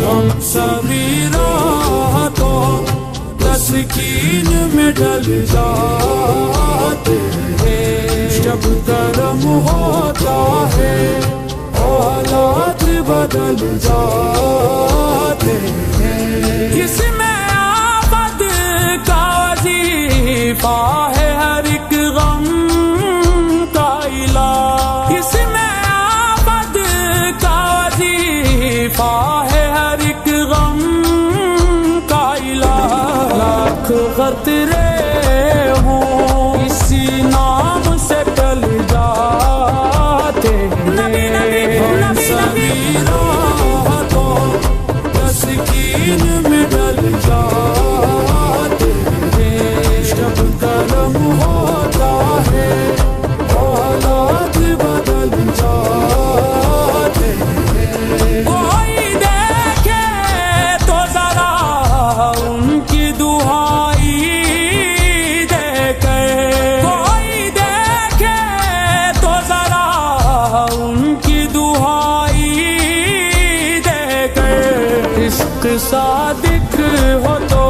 ہم سبھی راحتوں تسکین میں ڈل جاتے ہیں، جب کرم ہوتا ہے حالات بدل جاتے ہیں۔ اس میں آفت کا وظیفہ ہے ہر ایک غم کا علاج، اس میں آفت کا وظیفہ ہے ہر ایک غم کا علاج۔ لاکھ خطرے ہوں اسی نام سے ٹل جاتے ہیں، ہم سبھی راحتوں تسکین میں ڈل جاتے ہیں، جب کرم ہوتا ہے حالات بدل جاتے ہیں۔ کوئی دیکھے تو ذرا ان کی دہائی دے کر، کوئی دیکھے تو ذرا ان کی دہائی دے کر، عشق صادق ہو تو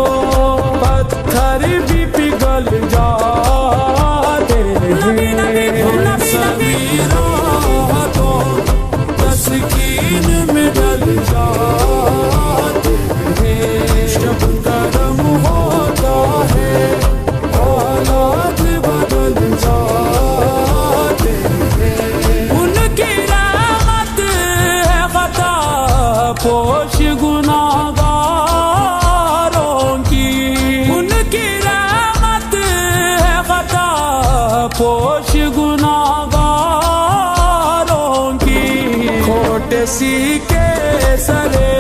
پتھر بھی پگھل جاتے ہیں، ہم سبھی راحتوں تسکین میں ڈل جاتے ہیں، جب کرم ہوتا ہے حالات بدل جاتے ہیں۔ ان کی رحمت ہے خطا پوش گناہگاروں کی، ان کی رحمت ہے خطا پوش گناہگاروں کی، کھوٹے سیکے سرے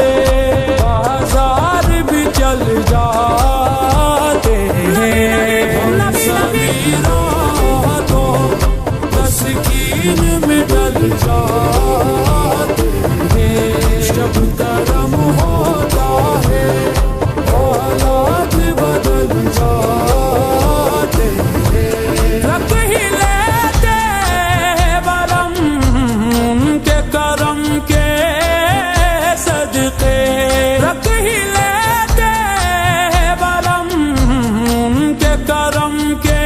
بازار بھی چل جاتے ہیں، ہم سبھی راحتوں تسکین میں ڈل جاتے ہیں، جب کرم ہوتا ہے حالات بدل جاتے ہیں۔ رکھ ہی لیتے ہیں برم ان کے کرم کے صدقے، رکھ ہی لیتے ہیں برم ان کے کرم کے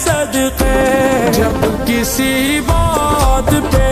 صدقے، جب کسی بات پہ